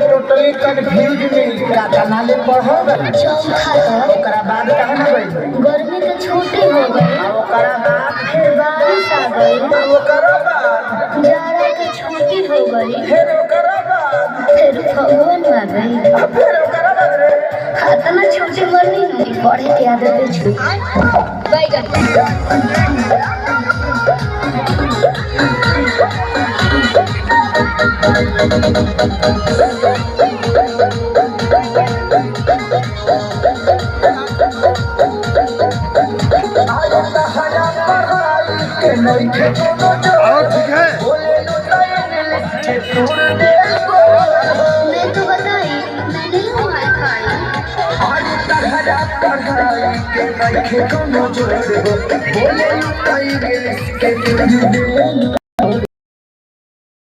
totally confuse में का नाले पढ़ब ओकरा बाद कहे ना गई गर्मी के छुट्टी हो गई ओकरा बाद फिर बारिश आ गई ओकरा बाद जाड़ा के छुट्टी हो गई फिर ओकरा बाद फिर फगुन आ गई फिर ओकरा बाद रे इतना छुट्टी मरनी नहीं पढ़े के आदत छुट्टी बैगन ठीक है मैं तो बताई मैं नहीं हूँ खाई बोले